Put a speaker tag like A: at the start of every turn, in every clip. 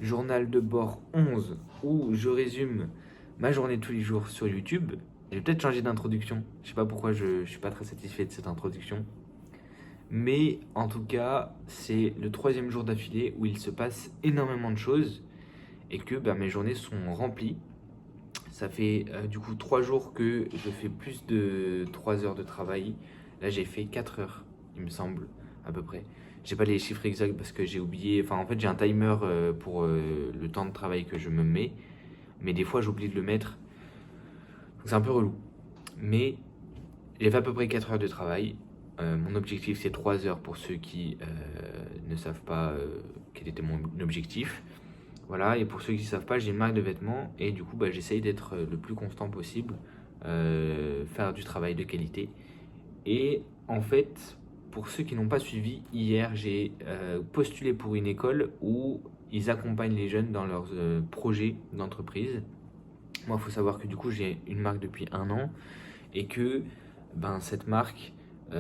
A: journal de bord 11 où je résume ma journée de tous les jours sur YouTube. J'ai peut-être changé d'introduction. Je sais pas pourquoi je suis pas très satisfait de cette introduction. Mais en tout cas, c'est le troisième jour d'affilée où il se passe énormément de choses et que mes journées sont remplies. Ça fait du coup 3 jours que je fais plus de 3 heures de travail. Là, j'ai fait 4 heures, il me semble, à peu près. J'ai pas les chiffres exacts parce que j'ai oublié. Enfin, en fait, j'ai un timer pour le temps de travail que je me mets. Mais des fois, j'oublie de le mettre. Donc, c'est un peu relou. Mais j'ai fait à peu près 4 heures de travail. Mon objectif, c'est 3 heures pour ceux qui ne savent pas quel était mon objectif. Voilà, et pour ceux qui ne savent pas, j'ai une marque de vêtements et du coup, j'essaye d'être le plus constant possible, faire du travail de qualité. Et en fait, pour ceux qui n'ont pas suivi, hier, j'ai postulé pour une école où ils accompagnent les jeunes dans leurs projets d'entreprise. Moi, il faut savoir que du coup, j'ai une marque depuis 1 an et que cette marque, il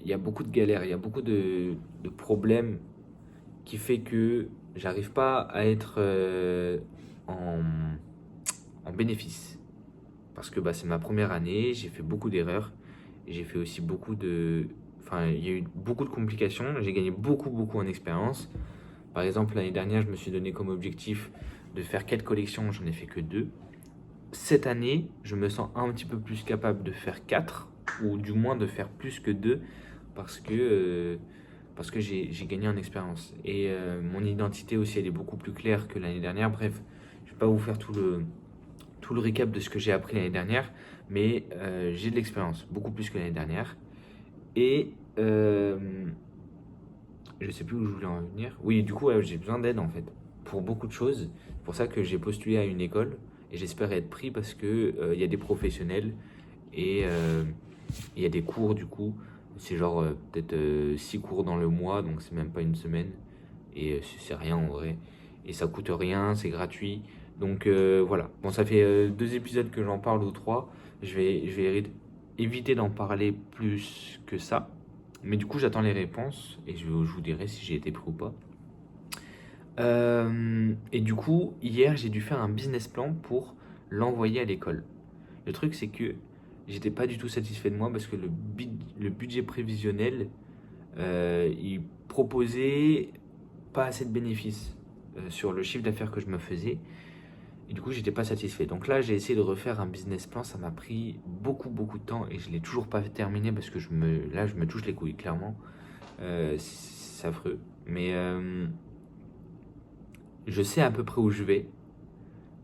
A: y a beaucoup de galères, il y a beaucoup de problèmes qui fait que j'arrive pas à être en, en bénéfice. Parce que c'est ma première année, j'ai fait beaucoup d'erreurs, et j'ai fait aussi beaucoup de... Enfin, il y a eu beaucoup de complications, j'ai gagné beaucoup en expérience. Par exemple, l'année dernière, je me suis donné comme objectif de faire 4 collections, j'en ai fait que 2. Cette année, je me sens un petit peu plus capable de faire 4, ou du moins de faire plus que 2, parce que j'ai gagné en expérience. Et mon identité aussi, elle est beaucoup plus claire que l'année dernière. Bref, je vais pas vous faire tout le récap de ce que j'ai appris l'année dernière, mais j'ai de l'expérience, beaucoup plus que l'année dernière. Et je sais plus où je voulais en venir. Oui, du coup, j'ai besoin d'aide en fait, pour beaucoup de choses. C'est pour ça que j'ai postulé à une école, et j'espère être pris parce que il y a des professionnels, et il y a des cours du coup. C'est genre peut-être 6 cours dans le mois, donc c'est même pas une semaine. Et c'est rien en vrai. Et ça coûte rien, c'est gratuit. Donc voilà. Bon, ça fait 2 épisodes que j'en parle ou 3. Je vais éviter d'en parler plus que ça. Mais du coup, j'attends les réponses et je vous dirai si j'ai été pris ou pas. Et du coup, hier, j'ai dû faire un business plan pour l'envoyer à l'école. Le truc, c'est que j'étais pas du tout satisfait de moi parce que le budget prévisionnel, il proposait pas assez de bénéfices sur le chiffre d'affaires que je me faisais. Et du coup, j'étais pas satisfait. Donc là, j'ai essayé de refaire un business plan. Ça m'a pris beaucoup de temps et je l'ai toujours pas terminé parce que là, je me touche les couilles, clairement. C'est affreux. Mais je sais à peu près où je vais.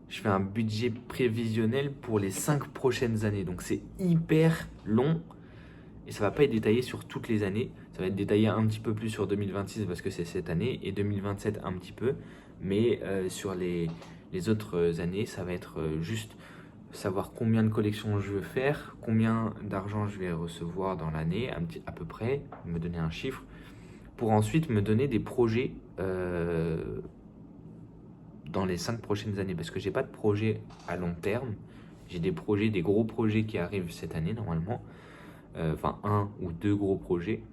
A: Je fais un budget prévisionnel pour les 5 prochaines années. Donc c'est hyper long et ça va pas être détaillé sur toutes les années. Ça va être détaillé un petit peu plus sur 2026 parce que c'est cette année et 2027 un petit peu. Mais sur les autres années, ça va être juste savoir combien de collections je veux faire, combien d'argent je vais recevoir dans l'année, à peu près, me donner un chiffre, pour ensuite me donner des projets dans les 5 prochaines années. Parce que j'ai pas de projet à long terme. J'ai des projets, des gros projets qui arrivent cette année normalement. Enfin, 1 ou 2 gros projets.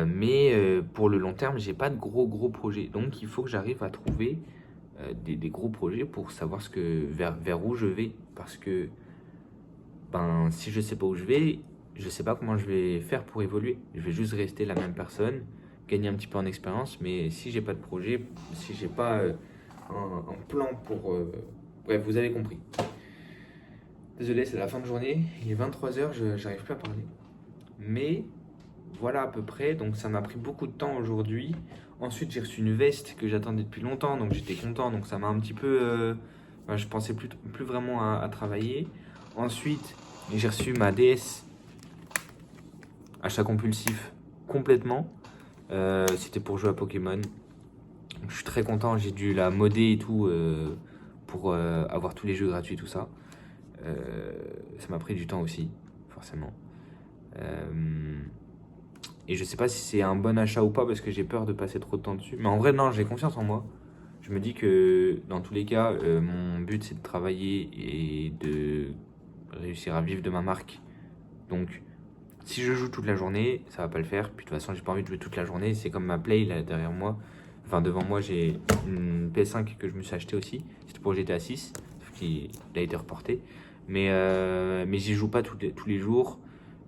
A: Mais pour le long terme, j'ai pas de gros projets. Donc il faut que j'arrive à trouver des gros projets pour savoir vers où je vais. Parce que si je sais pas où je vais, je sais pas comment je vais faire pour évoluer. Je vais juste rester la même personne, gagner un petit peu en expérience, mais si j'ai pas de projet, si j'ai pas un plan pour... Bref, vous avez compris. Désolé, c'est la fin de journée, il est 23 h, j'arrive plus à parler. Mais voilà à peu près, donc ça m'a pris beaucoup de temps aujourd'hui. Ensuite, j'ai reçu une veste que j'attendais depuis longtemps, donc j'étais content, donc ça m'a un petit peu... je pensais plus vraiment à travailler. Ensuite, j'ai reçu ma DS, achat compulsif, complètement. C'était pour jouer à Pokémon. Donc, je suis très content, j'ai dû la modder et tout pour avoir tous les jeux gratuits, tout ça. Ça m'a pris du temps aussi, forcément. Et je sais pas si c'est un bon achat ou pas parce que j'ai peur de passer trop de temps dessus. Mais en vrai, non, j'ai confiance en moi. Je me dis que dans tous les cas, mon but c'est de travailler et de réussir à vivre de ma marque. Donc, si je joue toute la journée, ça va pas le faire. Puis de toute façon, j'ai pas envie de jouer toute la journée. C'est comme ma play là derrière moi. Enfin, devant moi, j'ai une PS5 que je me suis acheté aussi. C'était pour GTA 6, sauf qu'il a été reporté. Mais j'y joue pas tous les jours.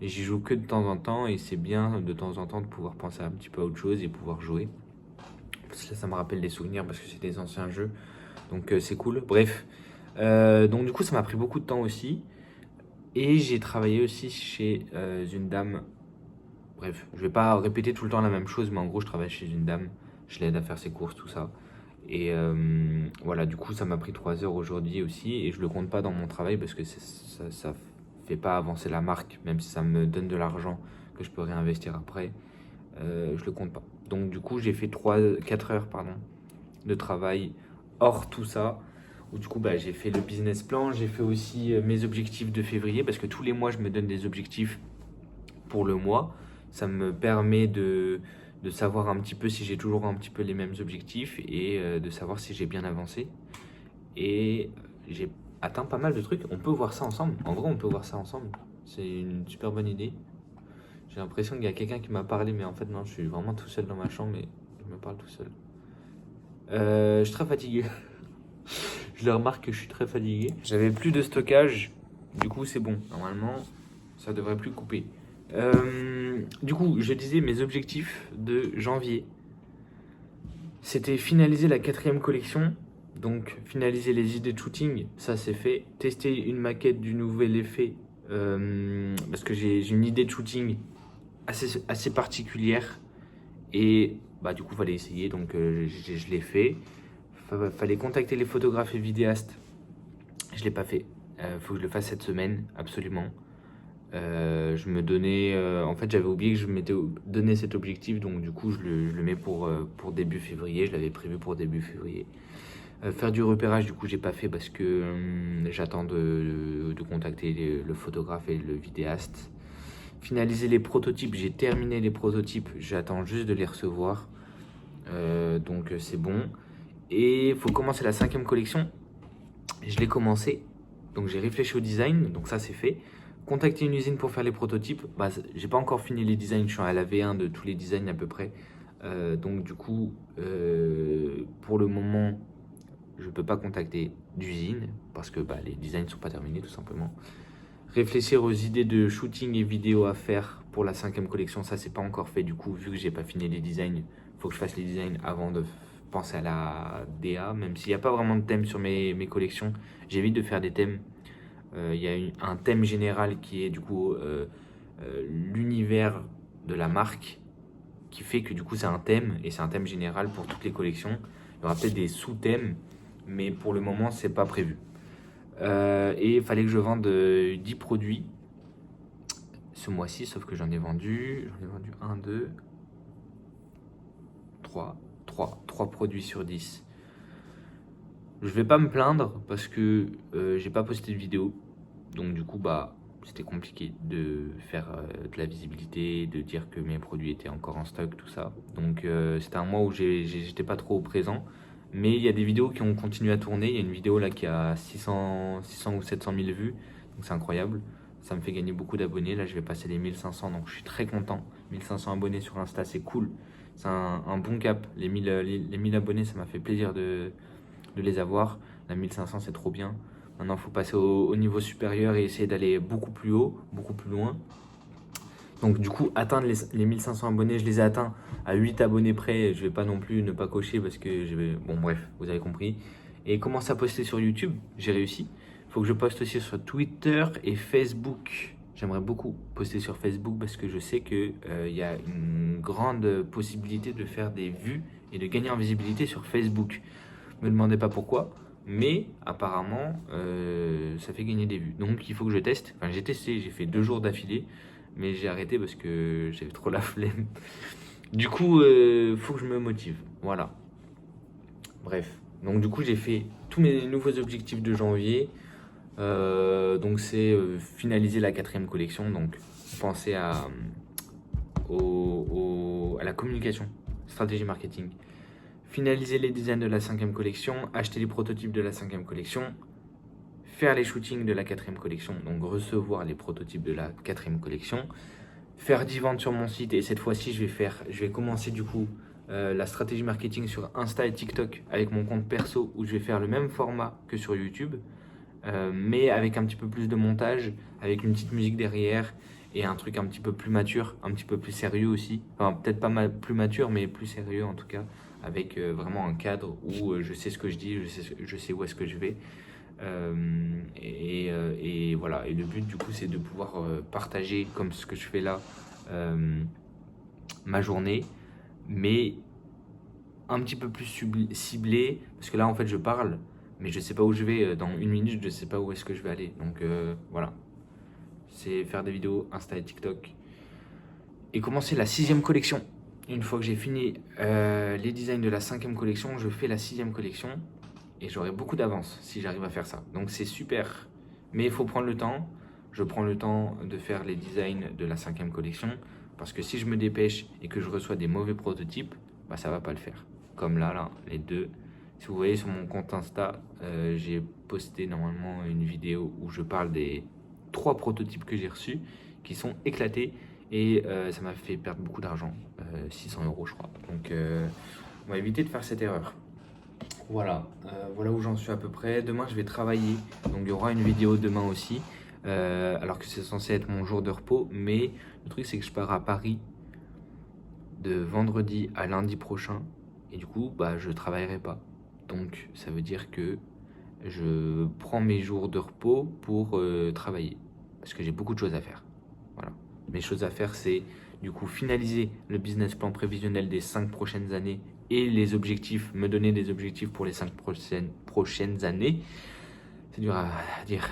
A: Et j'y joue que de temps en temps. Et c'est bien de temps en temps de pouvoir penser un petit peu à autre chose et pouvoir jouer. Parce que là, ça me rappelle des souvenirs parce que c'est des anciens jeux. Donc c'est cool. Bref. Donc du coup, ça m'a pris beaucoup de temps aussi. Et j'ai travaillé aussi chez une dame. Bref, je vais pas répéter tout le temps la même chose, mais en gros, je travaille chez une dame. Je l'aide à faire ses courses, tout ça. Et voilà, du coup, ça m'a pris 3 heures aujourd'hui aussi. Et je le compte pas dans mon travail parce que ça fait pas avancer la marque, même si ça me donne de l'argent que je peux réinvestir après. Je le compte pas. Donc, du coup, j'ai fait 4 heures pardon, de travail hors tout ça. Où du coup, bah, j'ai fait le business plan. J'ai fait aussi mes objectifs de février parce que tous les mois, je me donne des objectifs pour le mois. Ça me permet de savoir un petit peu si j'ai toujours un petit peu les mêmes objectifs et de savoir si j'ai bien avancé. Et j'ai atteint pas mal de trucs. On peut voir ça ensemble. En vrai, on peut voir ça ensemble. C'est une super bonne idée. J'ai l'impression qu'il y a quelqu'un qui m'a parlé, mais en fait, non, je suis vraiment tout seul dans ma chambre et je me parle tout seul. Je suis très fatigué. Je le remarque que je suis très fatigué. J'avais plus de stockage. Du coup, c'est bon. Normalement, ça devrait plus couper. Du coup, je disais mes objectifs de janvier. C'était finaliser la 4e collection. Donc, finaliser les idées de shooting, ça c'est fait. Tester une maquette du nouvel effet. Parce que j'ai une idée de shooting assez particulière. Et bah, du coup, il fallait essayer. Donc, je l'ai fait. Fallait contacter les photographes et vidéastes. Je ne l'ai pas fait. Faut que je le fasse cette semaine, absolument. Je me donnais. En fait, j'avais oublié que je m'étais donné cet objectif, donc du coup, je le mets pour début février. Je l'avais prévu pour début février. Faire du repérage, du coup, j'ai pas fait parce que j'attends de contacter le photographe et le vidéaste. Finaliser les prototypes, j'ai terminé les prototypes, j'attends juste de les recevoir. Donc, c'est bon. Et il faut commencer la 5e collection. Je l'ai commencé, donc j'ai réfléchi au design, donc ça c'est fait. Contacter une usine pour faire les prototypes, bah, j'ai pas encore fini les designs, je suis à la V1 de tous les designs à peu près. Donc du coup, pour le moment, je peux pas contacter d'usine parce que bah, les designs sont pas terminés tout simplement. Réfléchir aux idées de shooting et vidéo à faire pour la 5e collection, ça c'est pas encore fait du coup, vu que j'ai pas fini les designs, faut que je fasse les designs avant de penser à la DA, même s'il n'y a pas vraiment de thème sur mes collections, j'évite de faire des thèmes. Il y a un thème général qui est du coup l'univers de la marque, qui fait que du coup c'est un thème, et c'est un thème général pour toutes les collections. Il y aura peut-être des sous-thèmes, mais pour le moment c'est pas prévu. Et il fallait que je vende 10 produits ce mois-ci, sauf que j'en ai vendu 1, 2, 3 produits sur 10. Je vais pas me plaindre parce que j'ai pas posté de vidéo. Donc du coup, bah, c'était compliqué de faire de la visibilité, de dire que mes produits étaient encore en stock, tout ça. Donc c'était un mois où j'étais pas trop présent. Mais il y a des vidéos qui ont continué à tourner. Il y a une vidéo là qui a 600 ou 700 000 vues. Donc c'est incroyable. Ça me fait gagner beaucoup d'abonnés. Là, je vais passer les 1500. Donc je suis très content. 1500 abonnés sur Insta, c'est cool. C'est un bon cap. Les 1000 abonnés, ça m'a fait plaisir de les avoir. La 1500, c'est trop bien. Maintenant, il faut passer au niveau supérieur et essayer d'aller beaucoup plus haut, beaucoup plus loin. Donc du coup, atteindre les 1500 abonnés, je les ai atteints à 8 abonnés près. Je vais pas non plus ne pas cocher parce que je vais... Bon bref, vous avez compris. Et commencer à poster sur YouTube, j'ai réussi. Il faut que je poste aussi sur Twitter et Facebook. J'aimerais beaucoup poster sur Facebook parce que je sais qu'il y a une grande possibilité de faire des vues et de gagner en visibilité sur Facebook. Me demandez pas pourquoi, mais apparemment ça fait gagner des vues. Donc il faut que je teste. Enfin, j'ai testé, j'ai fait 2 jours d'affilée, mais j'ai arrêté parce que j'avais trop la flemme. Du coup, faut que je me motive. Voilà. Bref. Donc du coup, j'ai fait tous mes nouveaux objectifs de janvier. Donc c'est finaliser la 4e collection. Donc penser à la communication, stratégie marketing. Finaliser les designs de la 5e collection, acheter les prototypes de la 5e collection, faire les shootings de la 4e collection, donc recevoir les prototypes de la 4e collection, faire 10 ventes sur mon site, et cette fois-ci je vais commencer du coup la stratégie marketing sur Insta et TikTok avec mon compte perso où je vais faire le même format que sur YouTube, mais avec un petit peu plus de montage, avec une petite musique derrière et un truc un petit peu plus mature, un petit peu plus sérieux aussi. Enfin, peut-être pas plus mature, mais plus sérieux en tout cas, avec vraiment un cadre où je sais ce que je dis, je sais où est-ce que je vais. Et voilà. Et le but du coup, c'est de pouvoir partager comme ce que je fais là ma journée, mais un petit peu plus ciblé, parce que là en fait je parle, mais je sais pas où je vais dans une minute, je sais pas où est-ce que je vais aller. Donc voilà, c'est faire des vidéos Insta et TikTok et commencer la 6e collection. Une fois que j'ai fini les designs de la 5e collection, je fais la 6e collection et j'aurai beaucoup d'avance si j'arrive à faire ça. Donc c'est super, mais il faut prendre le temps. Je prends le temps de faire les designs de la 5e collection parce que si je me dépêche et que je reçois des mauvais prototypes, bah ça va pas le faire. Comme là, les deux. Si vous voyez sur mon compte Insta, j'ai posté normalement une vidéo où je parle des 3 prototypes que j'ai reçus qui sont éclatés et ça m'a fait perdre beaucoup d'argent, 600 € je crois. Donc on va éviter de faire cette erreur. Voilà, voilà où j'en suis à peu près. Demain je vais travailler, donc il y aura une vidéo demain aussi, alors que c'est censé être mon jour de repos. Mais le truc c'est que je pars à Paris de vendredi à lundi prochain et du coup bah je travaillerai pas. Donc ça veut dire que je prends mes jours de repos pour travailler parce que j'ai beaucoup de choses à faire. Voilà. Mes choses à faire, c'est du coup finaliser le business plan prévisionnel des 5 prochaines années et les objectifs, me donner des objectifs pour les 5 prochaines années. C'est dur à dire.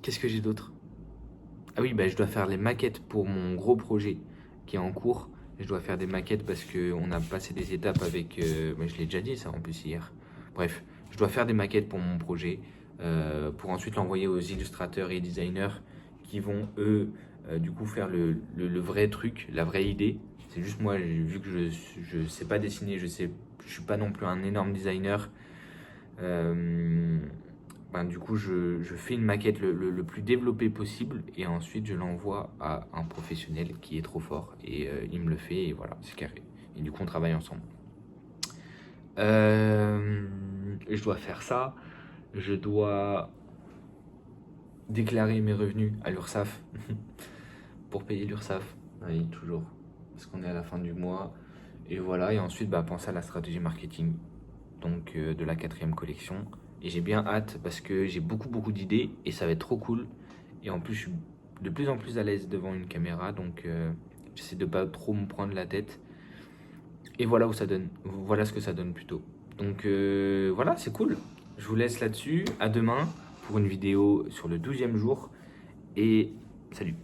A: Qu'est-ce que j'ai d'autre? Ah oui, bah, je dois faire les maquettes pour mon gros projet qui est en cours. Je dois faire des maquettes parce qu'on a passé des étapes avec... je l'ai déjà dit ça en plus hier. Bref, je dois faire des maquettes pour mon projet pour ensuite l'envoyer aux illustrateurs et designers qui vont, eux, du coup, faire le vrai truc, la vraie idée. C'est juste moi, vu que je sais pas dessiner, je suis pas non plus un énorme designer. Du coup, je fais une maquette le plus développée possible et ensuite je l'envoie à un professionnel qui est trop fort et il me le fait et voilà, c'est carré. Et du coup, on travaille ensemble. Je dois faire ça. Je dois déclarer mes revenus à l'URSSAF pour payer l'URSSAF. Oui, toujours. Parce qu'on est à la fin du mois. Et voilà, et ensuite, penser à la stratégie marketing donc de la 4e collection. Et j'ai bien hâte parce que j'ai beaucoup d'idées et ça va être trop cool. Et en plus, je suis de plus en plus à l'aise devant une caméra, donc j'essaie de pas trop me prendre la tête. Et voilà où ça donne. Voilà ce que ça donne plutôt. Donc voilà, c'est cool. Je vous laisse là-dessus. À demain pour une vidéo sur le 12e jour. Et salut.